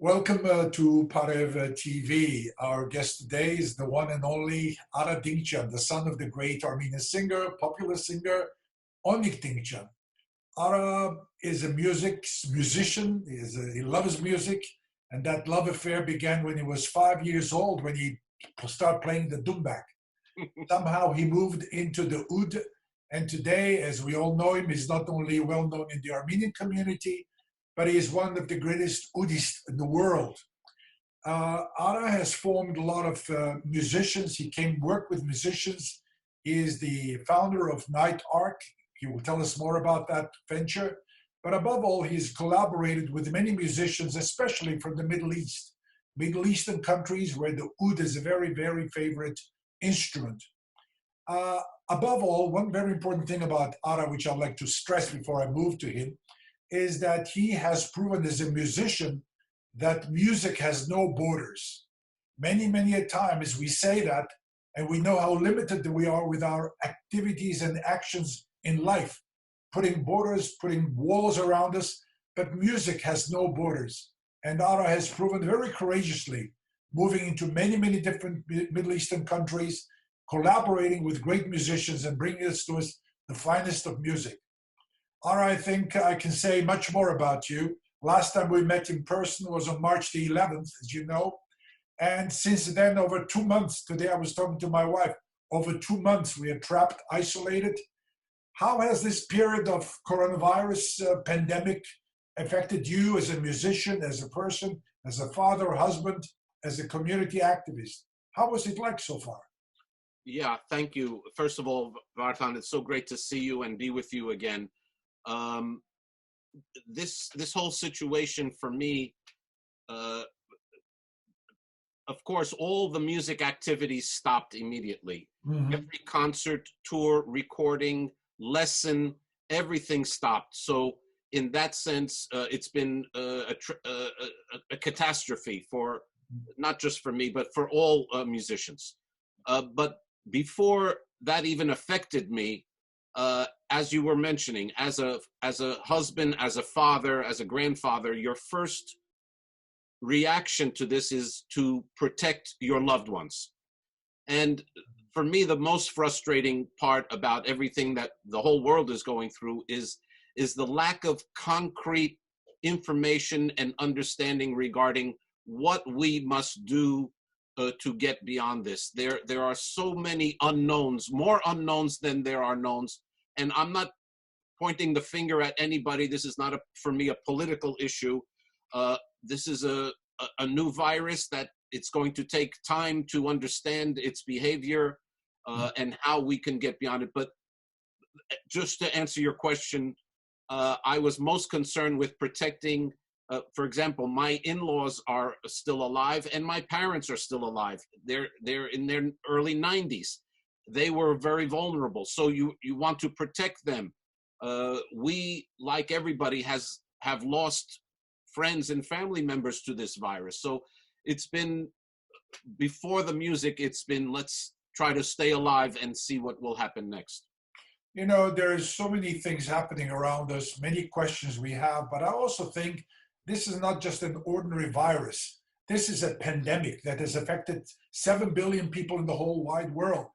Welcome to PAREV-TV. Our guest today is the one and only Ara Dinkjian, the son of the great Armenian singer, popular singer, Dinkjian. Ara is a musician, he loves music, and that love affair began when he was 5 years old, when he started playing the dumbak. Somehow he moved into the oud, and today, as we all know him, he's not only well known in the Armenian community, but he is one of the greatest oudists in the world. Ara has formed a lot of musicians. He came work with musicians. He is the founder of Night Arc. He will tell us more about that venture. But above all, he's collaborated with many musicians, especially from the Middle East, Middle Eastern countries where the oud is a very, very favorite instrument. Above all, one very important thing about Ara, which I'd like to stress before I move to him, is that he has proven as a musician that music has no borders. Many, many a time as we say that, and we know how limited we are with our activities and actions in life, putting borders, putting walls around us, but music has no borders. And Ara has proven very courageously, moving into many, many different Middle Eastern countries, collaborating with great musicians and bringing us to us the finest of music. Ara, I think I can say much more about you. Last time we met in person was on March the 11th, as you know. And since then, over 2 months, today I was talking to my wife, over 2 months we are trapped, isolated. How has this period of coronavirus pandemic affected you as a musician, as a person, as a father, husband, as a community activist? How was it like so far? Yeah, thank you. First of all, Vartan, it's so great to see you and be with you again. This whole situation for me, of course, all the music activities stopped immediately. Mm-hmm. Every concert, tour, recording, lesson, everything stopped. So in that sense, it's been a catastrophe for not just for me, but for all musicians. But before that even affected me, as you were mentioning, as a husband, as a father, as a grandfather, your first reaction to this is to protect your loved ones. And for me, the most frustrating part about everything that the whole world is going through is the lack of concrete information and understanding regarding what we must do to get beyond this. There are so many unknowns, more unknowns than there are knowns. And I'm not pointing the finger at anybody. This is not, for me, a political issue. This is a new virus that it's going to take time to understand its behavior and how we can get beyond it. But just to answer your question, I was most concerned with protecting, for example, my in-laws are still alive and my parents are still alive. They're in their early 90s. They were very vulnerable, so you want to protect them. We, like everybody, have lost friends and family members to this virus. So it's been, before the music, it's been, let's try to stay alive and see what will happen next. You know, there's so many things happening around us, many questions we have, but I also think this is not just an ordinary virus. This is a pandemic that has affected 7 billion people in the whole wide world.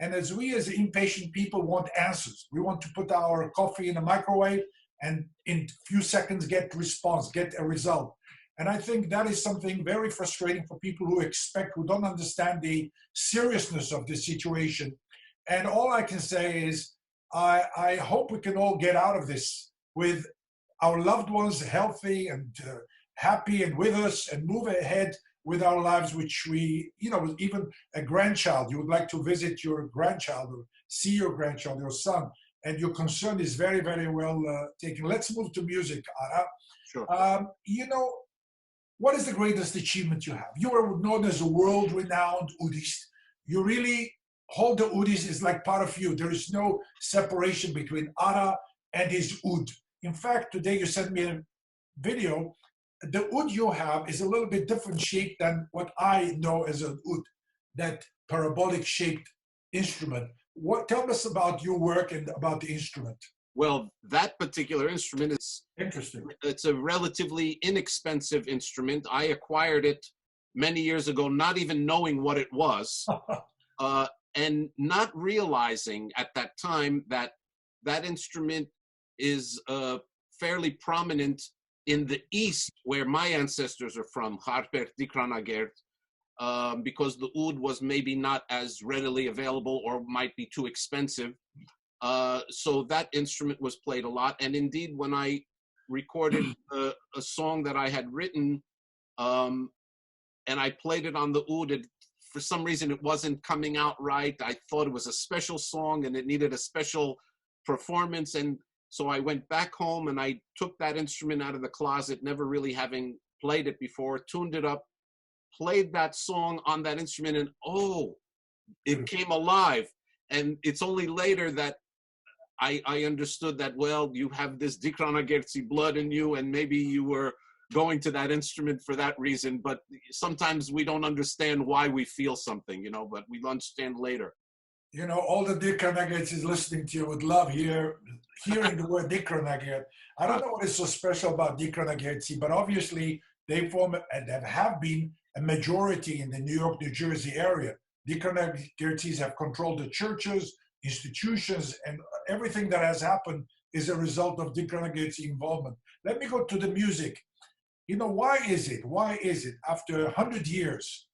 And as we as impatient people want answers, we want to put our coffee in a microwave and in a few seconds get response, get a result. And I think that is something very frustrating for people who don't understand the seriousness of this situation. And all I can say is, I hope we can all get out of this with our loved ones healthy and happy and with us and move ahead with our lives, which we, even a grandchild, you would like to visit your grandchild or see your grandchild, your son, and your concern is very, very well taken. Let's move to music, Ara. Sure. What is the greatest achievement you have? You are known as a world-renowned oudist. You really hold the oudist is like part of you. There is no separation between Ara and his oud. In fact, today you sent me a video. The oud you have is a little bit different shape than what I know as an oud, that parabolic shaped instrument. Tell us about your work and about the instrument. Well, that particular instrument is Interesting. it's a relatively inexpensive instrument. I acquired it many years ago, not even knowing what it was, and not realizing at that time that that instrument is fairly prominent in the East, where my ancestors are from, Harper Dikranagert, because the oud was maybe not as readily available or might be too expensive. So that instrument was played a lot. And indeed, when I recorded a song that I had written, and I played it on the oud, for some reason it wasn't coming out right. I thought it was a special song and it needed a special performance. And so I went back home and I took that instrument out of the closet, never really having played it before, tuned it up, played that song on that instrument, and oh, it came alive. And it's only later that I understood that, well, you have this Dikranagertsi blood in you, and maybe you were going to that instrument for that reason. But sometimes we don't understand why we feel something, but we understand later. All the Dikranagert listening to you would love hearing the word Dikranagert. I don't know what is so special about Dikranagertsi, but obviously they form and have been a majority in the New York, New Jersey area. Dikranagertsis have controlled the churches, institutions, and everything that has happened is a result of Dikranagertsi involvement. Let me go to the music. Why is it after 100 years,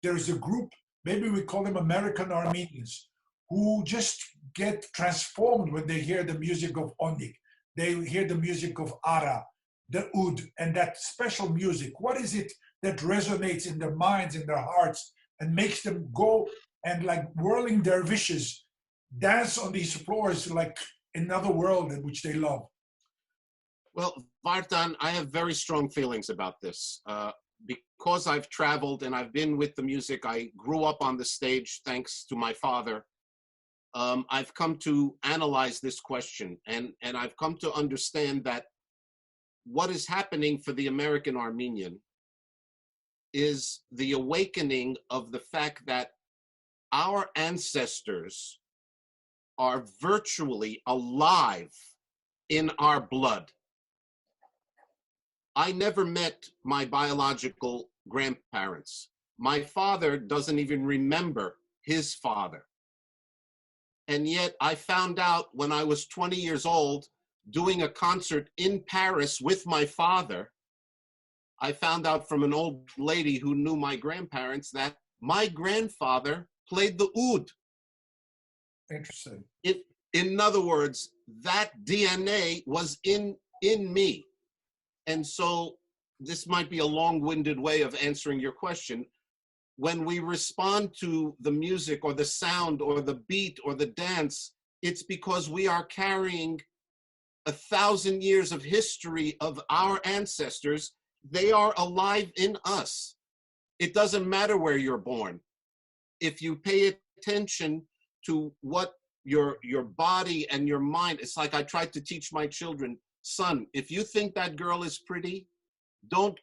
there is a group, maybe we call them American Armenians, who just get transformed when they hear the music of Onik. They hear the music of Ara, the oud, and that special music. What is it that resonates in their minds, in their hearts, and makes them go and, like whirling dervishes, dance on these floors like another world in which they love? Well, Vartan, I have very strong feelings about this. Because I've traveled and I've been with the music, I grew up on the stage thanks to my father. I've come to analyze this question, and I've come to understand that what is happening for the American Armenian is the awakening of the fact that our ancestors are virtually alive in our blood. I never met my biological grandparents. My father doesn't even remember his father. And yet I found out when I was 20 years old, doing a concert in Paris with my father, I found out from an old lady who knew my grandparents that my grandfather played the oud. Interesting. In other words, that DNA was in me. And so this might be a long-winded way of answering your question. When we respond to the music or the sound or the beat or the dance, it's because we are carrying 1,000 years of history of our ancestors. They are alive in us. It doesn't matter where you're born. If you pay attention to what your body and your mind, it's like I tried to teach my children, son, if you think that girl is pretty, don't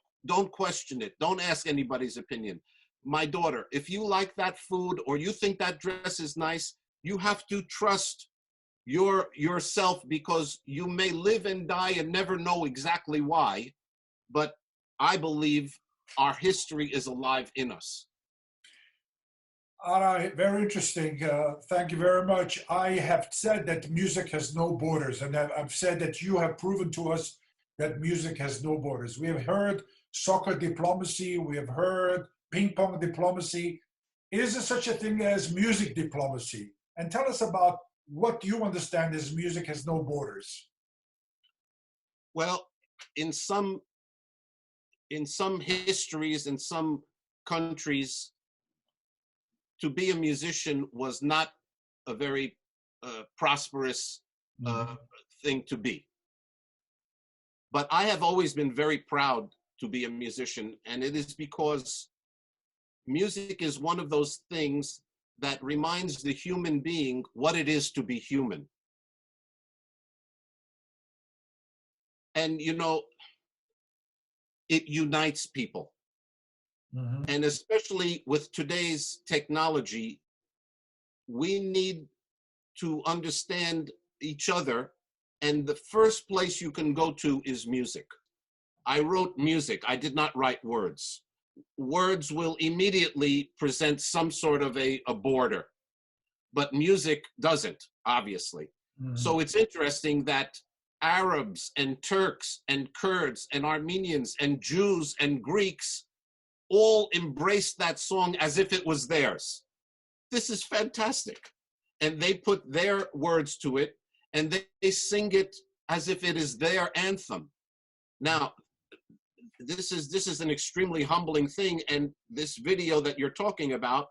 question it. Don't ask anybody's opinion. My daughter, if you like that food or you think that dress is nice, you have to trust yourself, because you may live and die and never know exactly why, but I believe our history is alive in us. All right, very interesting. Thank you very much. I have said that music has no borders, and I've said that you have proven to us that music has no borders. We have heard soccer diplomacy, we have heard ping pong diplomacy. Is there such a thing as music diplomacy? And tell us about what you understand as music has no borders. Well, in some histories, in some countries, to be a musician was not a very prosperous thing to be. But I have always been very proud to be a musician, and it is because music is one of those things that reminds the human being what it is to be human. And, it unites people. Mm-hmm. And especially with today's technology, we need to understand each other, and the first place you can go to is music. I wrote music. I did not write words. Words will immediately present some sort of a border, but music doesn't, obviously. Mhm. So it's interesting that Arabs and Turks and Kurds and Armenians and Jews and Greeks all embraced that song as if it was theirs. This is fantastic. And they put their words to it, and they sing it as if it is their anthem. Now, this is an extremely humbling thing, and this video that you're talking about,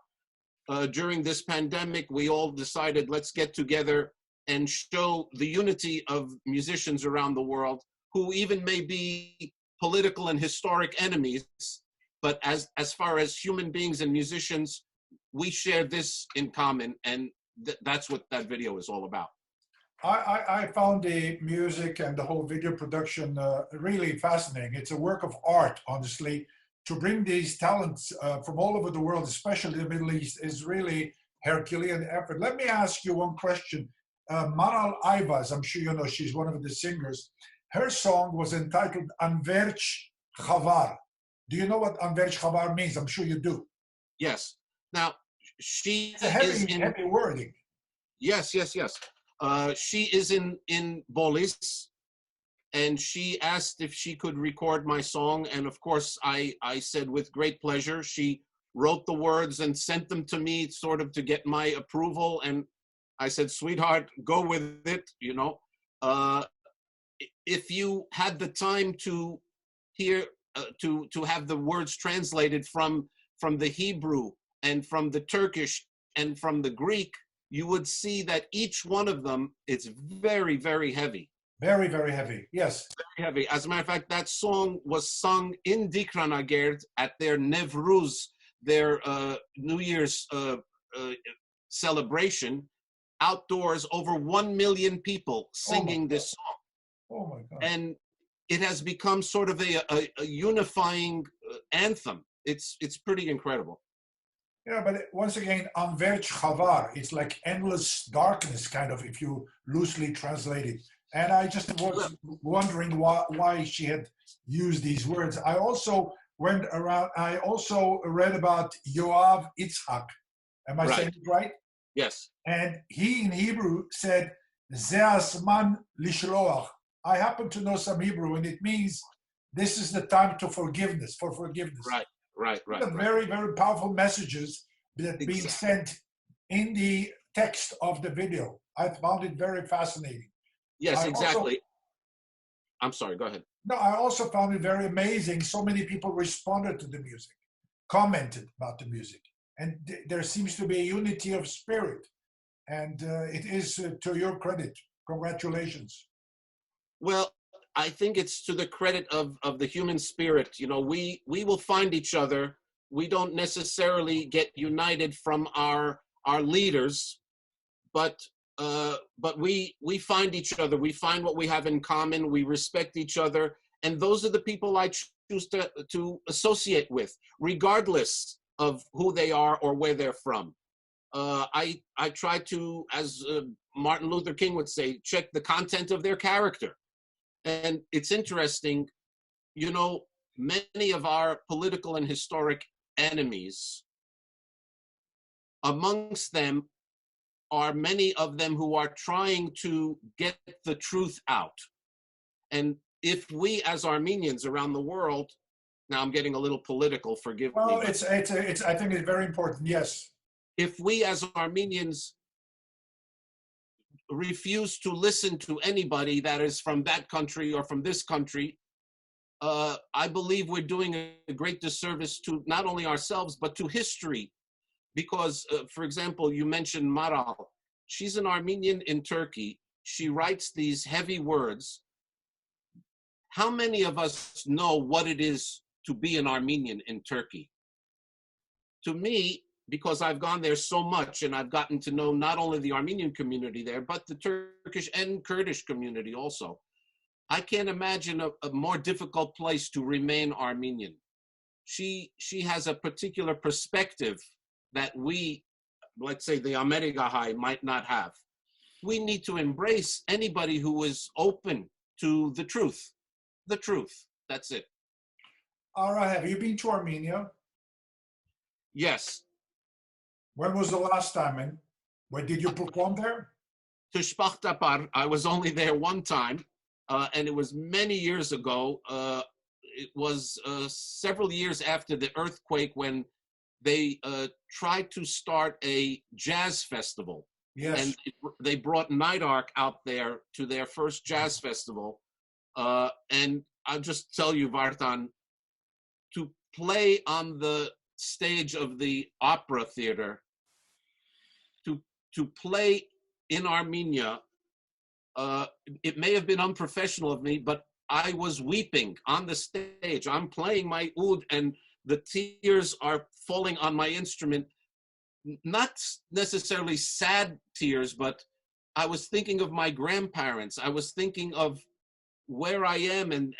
during this pandemic, we all decided, let's get together and show the unity of musicians around the world, who even may be political and historic enemies, but as far as human beings and musicians, we share this in common, and that's what that video is all about. I found the music and the whole video production really fascinating. It's a work of art, honestly. To bring these talents from all over the world, especially the Middle East, is really Herculean effort. Let me ask you one question. Maral Ayvaz, I'm sure you know, she's one of the singers. Her song was entitled Anverch Chavar. Do you know what Anverch Chavar means? I'm sure you do. Yes. Now, she It's a heavy wording. Yes. She is in Bolis, and she asked if she could record my song, and of course I said with great pleasure. She wrote the words and sent them to me sort of to get my approval, and I said, sweetheart, go with it, you know. If you had the time to hear, to have the words translated from the Hebrew and from the Turkish and from the Greek, you would see that each one of them is very, very heavy. Very, very heavy, yes. Very heavy. As a matter of fact, that song was sung in Dikranagerd at their Nevruz, their New Year's celebration, outdoors, over 1 million people singing this song. Oh my God. And it has become sort of a unifying anthem. It's pretty incredible. Yeah, but once again, Anverch Chavar, it's like endless darkness, kind of, if you loosely translate it. And I just was wondering why she had used these words. I also went around, I also read about Yoav Itzhak. Am I saying it right? Yes. And he in Hebrew said, Ze Azman Lishloach. I happen to know some Hebrew, and it means this is the time to forgiveness, for forgiveness. Right. Very, very powerful messages that being sent in the text of the video. I found it very fascinating. Yes, exactly. I'm sorry, go ahead. No, I also found it very amazing. So many people responded to the music, commented about the music. And there seems to be a unity of spirit. And it is to your credit. Congratulations. Well, I think it's to the credit of the human spirit. You know, we will find each other. We don't necessarily get united from our leaders, but we find each other. We find what we have in common. We respect each other, and those are the people I choose to associate with, regardless of who they are or where they're from. I try to, as Martin Luther King would say, check the content of their character. And it's interesting, you know, many of our political and historic enemies, amongst them are many of them who are trying to get the truth out. And if we as Armenians around the world, now I'm getting a little political, forgive me. Well, it's I think it's very important, yes. If we as Armenians refuse to listen to anybody that is from that country or from this country, I believe we're doing a great disservice to not only ourselves, but to history. Because, for example, you mentioned Maral. She's an Armenian in Turkey. She writes these heavy words. How many of us know what it is to be an Armenian in Turkey? To me, because I've gone there so much and I've gotten to know not only the Armenian community there, but the Turkish and Kurdish community also. I can't imagine a more difficult place to remain Armenian. She has a particular perspective that we, let's say the Amerigahai, might not have. we need to embrace anybody who is open to the truth. The truth. That's it. Ara, have you been to Armenia? Yes. When was the last time, and when did you perform there? Tushpachtapar, I was only there one time, and it was many years ago. It was several years after the earthquake when they tried to start a jazz festival. Yes. And they brought Night Ark out there to their first jazz festival. And I'll just tell you, Vartan, to play on the stage of the opera theater, to play in Armenia, it may have been unprofessional of me, but I was weeping on the stage. I'm playing my oud and the tears are falling on my instrument. Not necessarily sad tears, but I was thinking of my grandparents. I was thinking of where I am, and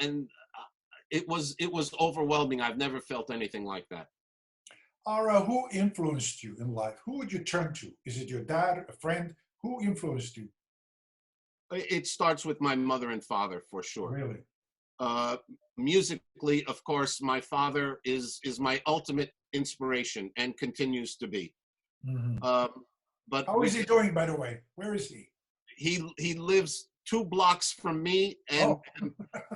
it was overwhelming. I've never felt anything like that. Ara, who influenced you in life? Who would you turn to? Is it your dad, a friend? Who influenced you? It starts with my mother and father, for sure. Really? Musically, of course, my father is my ultimate inspiration and continues to be. Mm-hmm. But how is he doing, by the way? Where is he? He lives 2 blocks from me, and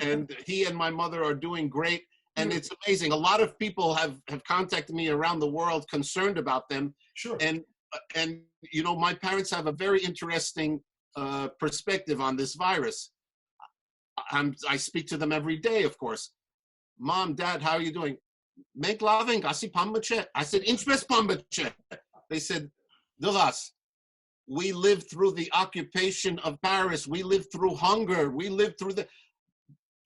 and he and my mother are doing great. And it's amazing. A lot of people have contacted me around the world concerned about them. Sure. And you know, my parents have a very interesting perspective on this virus. I speak to them every day, of course. Mom, Dad, how are you doing? Make loving. I said, Inchpes Pambache. They said, Duras, we lived through the occupation of Paris. We lived through hunger. We lived through the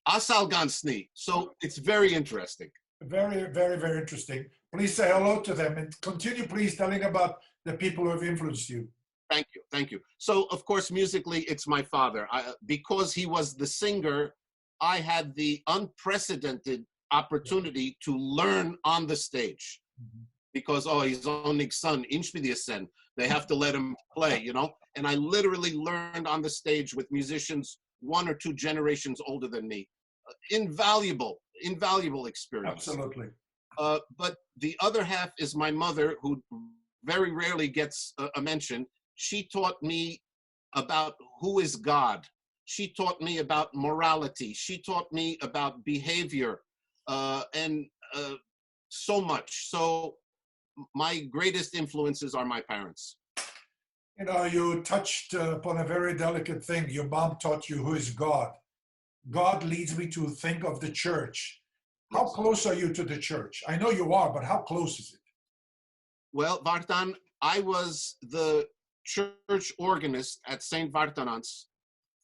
Asal Gansni. So it's very interesting. Very, very, very interesting. Please say hello to them and continue, please, telling about the people who have influenced you. Thank you. Thank you. So, of course, musically, it's my father. Because he was the singer, I had the unprecedented opportunity to learn on the stage. Mm-hmm. Because, he's only son, Inchmidiasen. They have to let him play, you know? And I literally learned on the stage with musicians 1 or 2 generations older than me. Invaluable experience. Absolutely. But the other half is my mother, who very rarely gets a mention. She taught me about who is God. She taught me about morality. She taught me about behavior, and so much. So my greatest influences are my parents. You know, you touched upon a very delicate thing. Your mom taught you who is God. God leads me to think of the church. How close are you to the church? I know you are, but how close is it? Well, Vartan, I was the church organist at St. Vartanants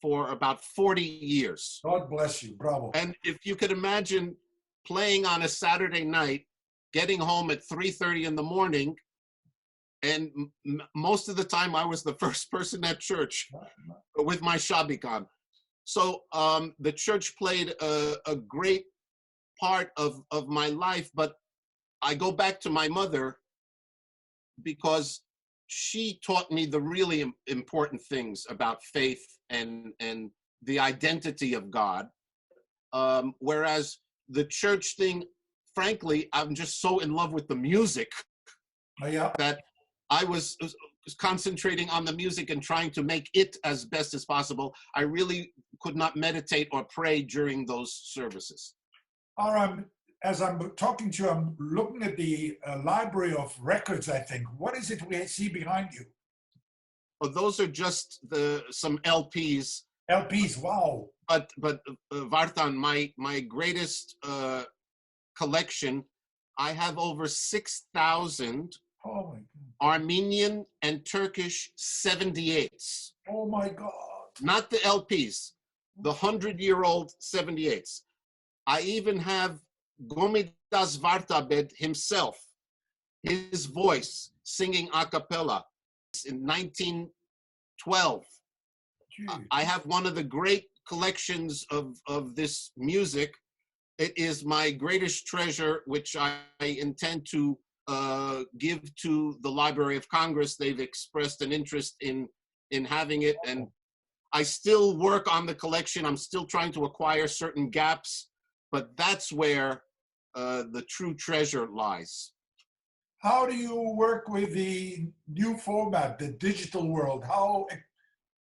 for about 40 years. God bless you. Bravo. And if you could imagine playing on a Saturday night, getting home at 3:30 in the morning, and most of the time I was the first person at church with my shabik. So the church played a great part of my life, but I go back to my mother because she taught me the really important things about faith and the identity of God. Whereas the church thing, frankly, I'm just so in love with the music that I was concentrating on the music and trying to make it as best as possible. I really could not meditate or pray during those services. As I'm talking to you, I'm looking at the library of records, I think. What is it we see behind you? Well, those are just some LPs. LPs, wow. But Vartan, my greatest collection, I have over 6,000 Armenian and Turkish 78s. Oh my God. Not the LPs, the 100-year-old 78s. I even have Gomidas Vartabed himself, his voice, singing a cappella in 1912. I have one of the great collections of this music. It is my greatest treasure, which I intend to give to the Library of Congress. They've expressed an interest in in having it, and I still work on the collection. I'm still trying to acquire certain gaps, but that's where the true treasure lies. How do you work with the new format, the digital world? How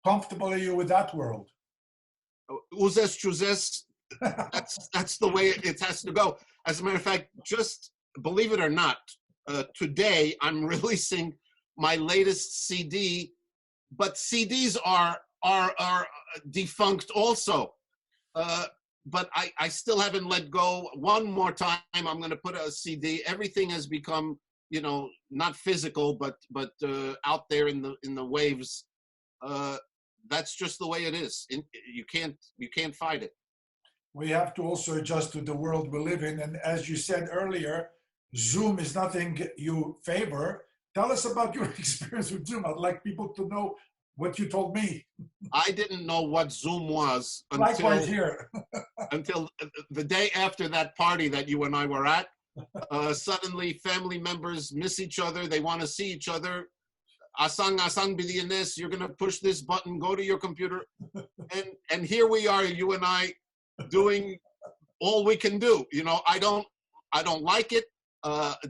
comfortable are you with that world? Uzes chuzes, that's the way it has to go. As a matter of fact, just believe it or not, today I'm releasing my latest CD, but CDs are defunct also. But I still haven't let go. One more time, I'm going to put a CD. Everything has become, you know, not physical, but out there in the waves. That's just the way it is. You can't fight it. We have to also adjust to the world we live in. And as you said earlier, Zoom is nothing you favor. Tell us about your experience with Zoom. I'd like people to know what you told me. I didn't know what Zoom was Likewise here. until the day after that party that you and I were at. Suddenly, family members miss each other. They want to see each other. Asang bidiyan this. You're going to push this button. Go to your computer, and here we are, you and I, doing all we can do. You know, I don't like it.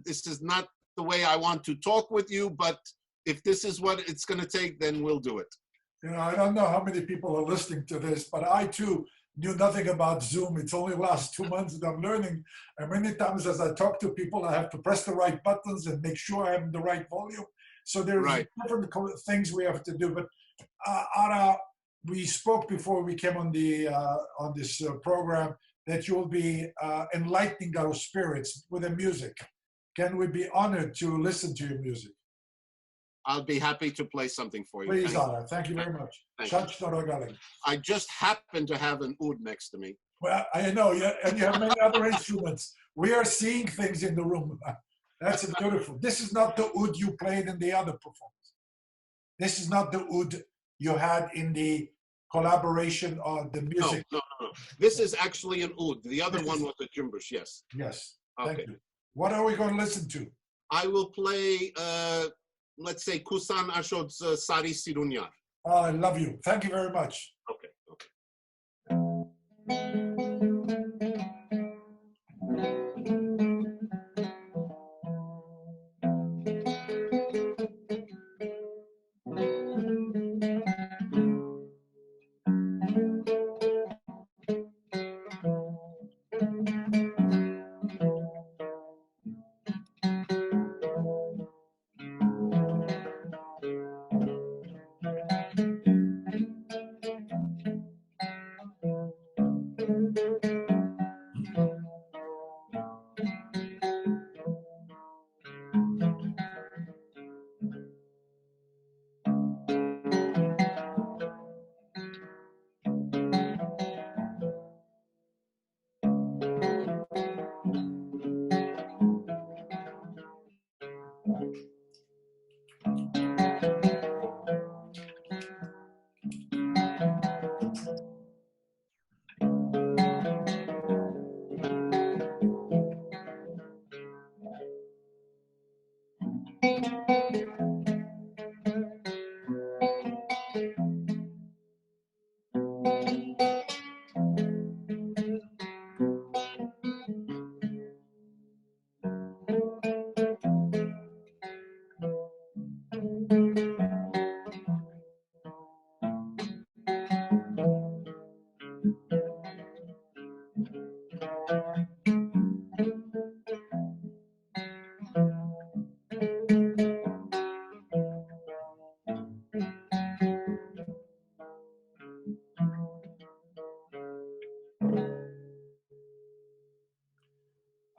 This is not the way I want to talk with you. But if this is what it's going to take, then we'll do it. You know, I don't know how many people are listening to this, but I too knew nothing about Zoom. It's only the last 2 months that I'm learning. And many times as I talk to people, I have to press the right buttons and make sure I have the right volume. So there's different things we have to do. But Ara, we spoke before we came on this program that you will be enlightening our spirits with the music. Can we be honored to listen to your music? I'll be happy to play something for you. Please, Ara. Thank you very much. I just happen to have an oud next to me. Well, I know, and you have many other instruments. We are seeing things in the room. That's beautiful. This is not the oud you played in the other performance. This is not the oud you had in the collaboration on the music. No. This is actually an oud. The other one was a jumbush, yes. Yes, thank you. What are we going to listen to? I will play, let's say, Kusan Ashod's Sari Sirunyar. Oh, I love you. Thank you very much. Okay.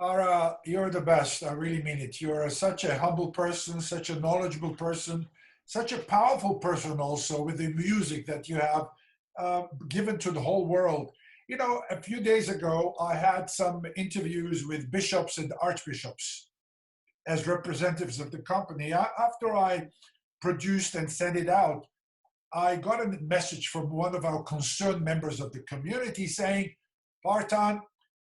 Ara, you're the best. I really mean it. You're such a humble person, such a knowledgeable person, such a powerful person also with the music that you have given to the whole world. You know, a few days ago, I had some interviews with bishops and archbishops as representatives of the company. After I produced and sent it out, I got a message from one of our concerned members of the community saying, Bartan,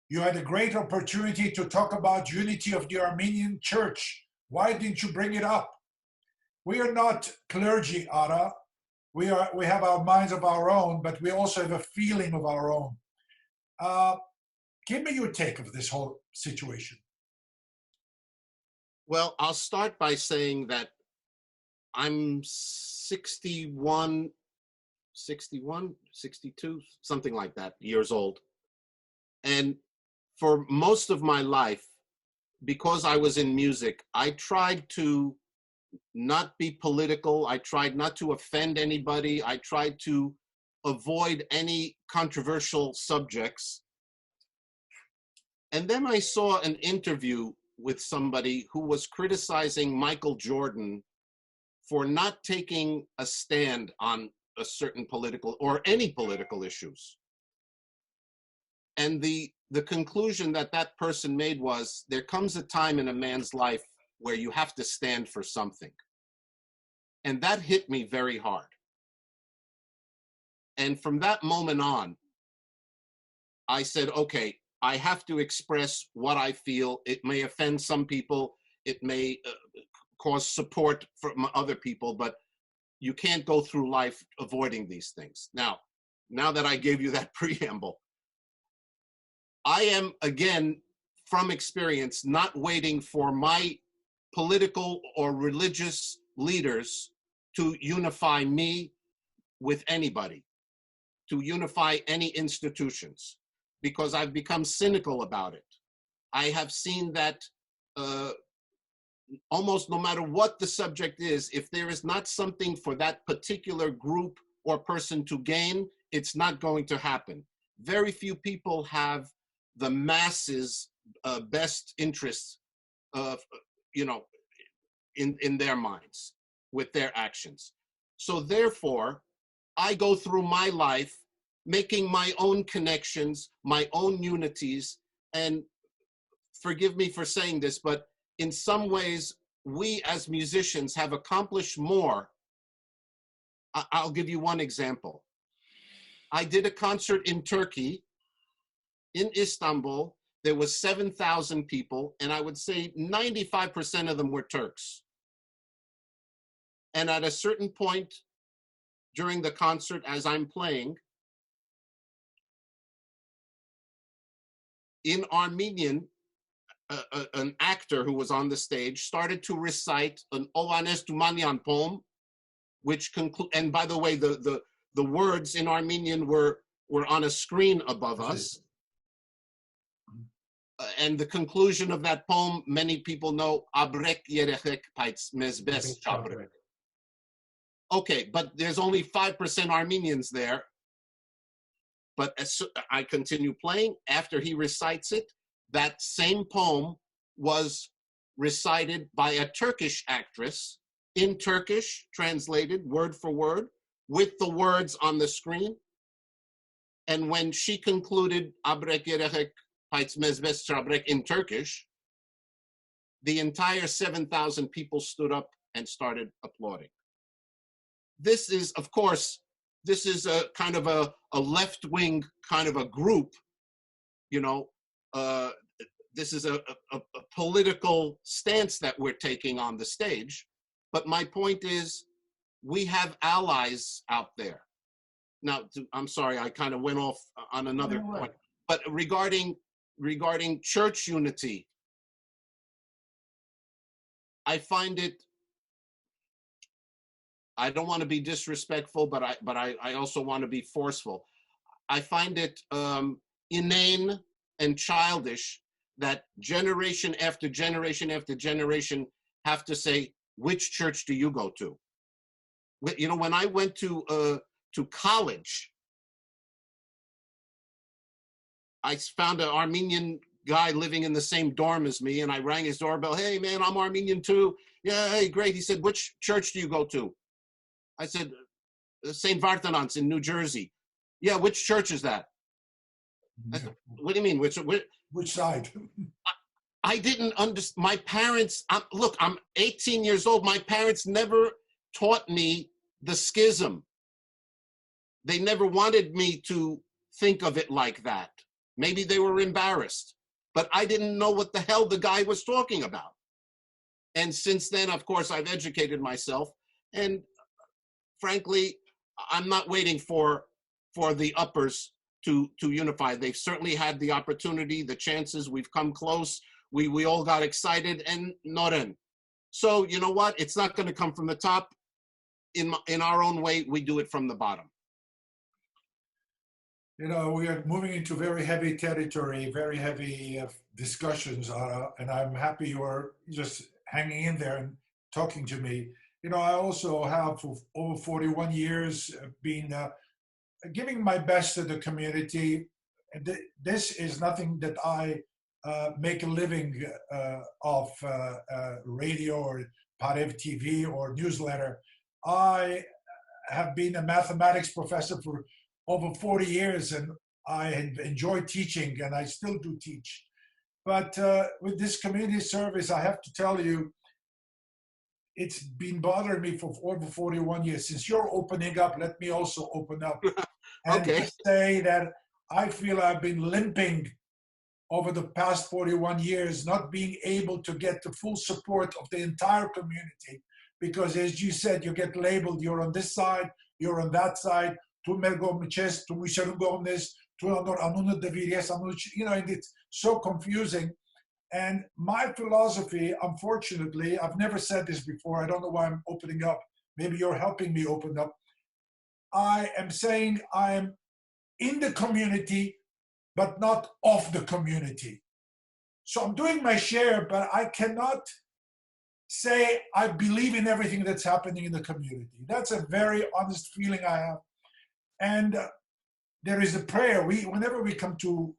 you had a great opportunity to talk about unity of the Armenian church. Why didn't you bring it up? We are not clergy, Ara. we have our minds of our own, but we also have a feeling of our own. Give me your take of this whole situation. Well, I'll start by saying that I'm 61, 62, something like that, years old. And for most of my life, because I was in music, I tried to not be political. I tried not to offend anybody. I tried to avoid any controversial subjects. And then I saw an interview with somebody who was criticizing Michael Jordan for not taking a stand on a certain political or any political issues. And the conclusion that that person made was, there comes a time in a man's life where you have to stand for something. And that hit me very hard. And from that moment on, I said, okay, I have to express what I feel. It may offend some people. It may cause support from other people, but you can't go through life avoiding these things. Now that I gave you that preamble, I am, again, from experience, not waiting for my political or religious leaders to unify me with anybody, to unify any institutions, because I've become cynical about it. I have seen that almost no matter what the subject is, if there is not something for that particular group or person to gain, it's not going to happen. Very few people have the masses' best interests of, in their minds with their actions. So therefore, I go through my life making my own connections, my own unities, and forgive me for saying this, but in some ways, we as musicians have accomplished more. I'll give you one example. I did a concert in Turkey, in Istanbul. There was 7,000 people, and I would say 95% of them were Turks. And at a certain point during the concert, as I'm playing, in Armenian, an actor who was on the stage started to recite an Ovanes Tumanyan poem, which and by the way, the words in Armenian were on a screen above us. And the conclusion of that poem, many people know, Abrek yerechek paitz mezbes chabrek. Okay, but there's only 5% Armenians there. But as I continue playing, after he recites it, that same poem was recited by a Turkish actress in Turkish, translated word for word, with the words on the screen. And when she concluded Abrek yerechek paitz mezbes chabrek in Turkish, the entire 7,000 people stood up and started applauding. This is, of course, this is a kind of a left-wing kind of a group, this is a political stance that we're taking on the stage. But my point is, we have allies out there. Now, I'm sorry, I kind of went off on another point. But regarding church unity, I find it, I don't want to be disrespectful, but I also want to be forceful. I find it inane and childish that generation after generation after generation have to say, which church do you go to? When I went to college, I found an Armenian guy living in the same dorm as me, and I rang his doorbell. Hey, man, I'm Armenian too. Yeah, hey, great. He said, which church do you go to? I said, St. Vartanants in New Jersey. Yeah, which church is that? I said, what do you mean? Which side? I didn't understand. My parents, look, I'm 18 years old. My parents never taught me the schism. They never wanted me to think of it like that. Maybe they were embarrassed, but I didn't know what the hell the guy was talking about. And since then, of course, I've educated myself. And frankly, I'm not waiting for the uppers to unify. They've certainly had the opportunity, the chances. We've come close. We all got excited, and noren. So you know what? It's not going to come from the top. In our own way, we do it from the bottom. You know, we are moving into very heavy territory, very heavy discussions, and I'm happy you're just hanging in there and talking to me. You know, I also have for over 41 years been giving my best to the community. This is nothing that I make a living off radio or PAREV-TV or newsletter. I have been a mathematics professor for over 40 years, and I enjoy teaching, and I still do teach. But with this community service, I have to tell you, it's been bothering me for over 41 years. Since you're opening up, let me also open up and Okay. say that I feel I've been limping over the past 41 years, not being able to get the full support of the entire community. Because as you said, you get labeled, you're on this side, you're on that side, you know, and it's so confusing. And my philosophy, unfortunately, I've never said this before, I don't know why I'm opening up, maybe you're helping me open up. I am saying I'm in the community, but not of the community. So I'm doing my share, but I cannot say I believe in everything that's happening in the community. That's a very honest feeling I have. And there is a prayer. Whenever we come to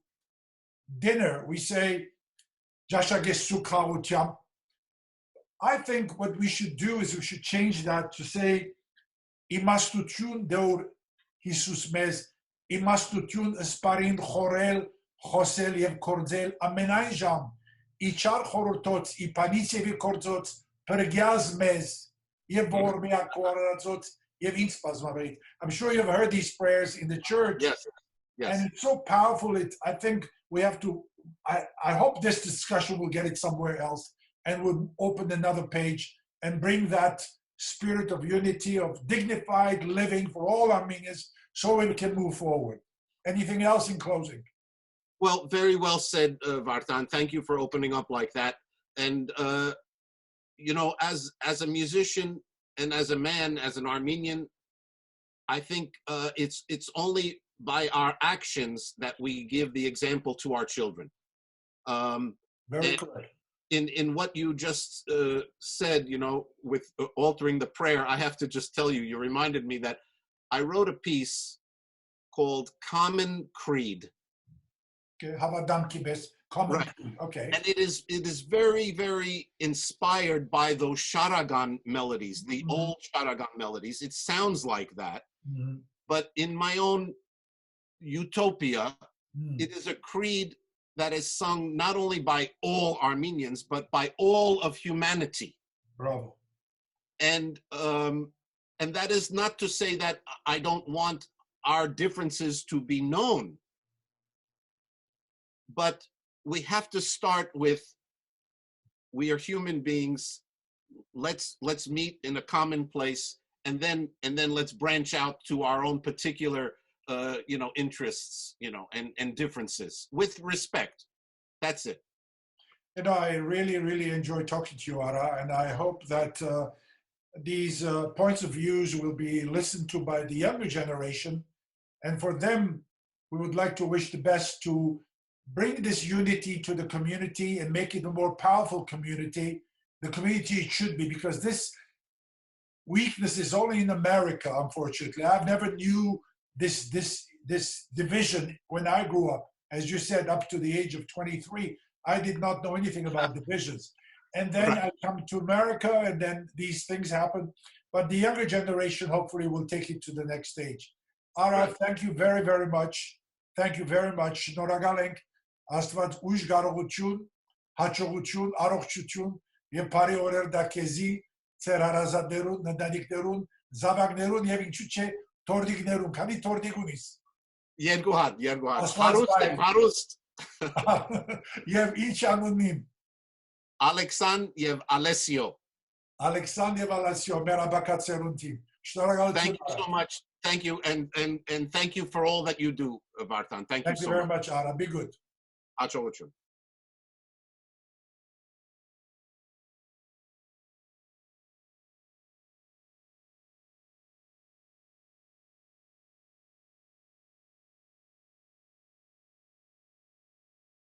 dinner, we say, I think what we should do is we should change that to say, Imastutun deur Jesus mes, Imastutun esparin chorel, chosel yev kordzel, amenain jam, Ichar chorotot, Ipanitse vi kordzot, pergiaz mes, yev vormea koratzot, yev inspaz maveit. I'm sure you've heard these prayers in the church. Yes. Yes. And it's so powerful. I think we have to, I hope this discussion will get it somewhere else and will open another page and bring that spirit of unity, of dignified living for all Armenians so we can move forward. Anything else in closing? Well, very well said, Vartan. Thank you for opening up like that. And, you know, as a musician and as a man, as an Armenian, I think it's only by our actions that we give the example to our children. Very correct. In what you just said, you know, with altering the prayer, I have to just tell you, you reminded me that I wrote a piece called Common Creed. Okay, Common Right. Creed. Okay. And it is very, very inspired by those Sharagan melodies, the old Sharagan melodies. It sounds like that. But in my own utopia, it is a creed that is sung not only by all Armenians, but by all of humanity. Bravo. And that is not to say that I don't want our differences to be known, but we have to start with, we are human beings. Let's meet in a common place, and then let's branch out to our own particular you know, interests, you know, and differences with respect. That's it. You know, I really, really enjoy talking to you, Ara, and I hope that these points of views will be listened to by the younger generation. And for them, we would like to wish the best to bring this unity to the community and make it a more powerful community, the community it should be, because this weakness is only in America, unfortunately. I've never knew this division when I grew up. As you said, up to the age of 23, I did not know anything about divisions. And then I come to America, and then these things happen. But the younger generation hopefully will take it to the next stage. Ara, thank you very, very much. Thank you very much. Շնորհակալ Աստված ուժ կարողություն, հաջողություն, առողջություն եւ բարի օրեր դա քեզի, ծեր հարազատներուն, ննդանիկներուն, զավակներուն եւ ինչու՞ չէ տորդիկներուն, քանի տորդիկ ունիս։ Երկու հատ, հարուստ։ Եվ ինչ անունին։ Ալեքսան եւ Ալեսիո։ Ալեքսան եւ Ալեսիո, մեր աբակացերուն թիմ։ Շնորհակալություն։ Thank you so much. Thank you, and thank you for all that you do, Vartan. Thank you so very much. much, Ara. Be good. Acho.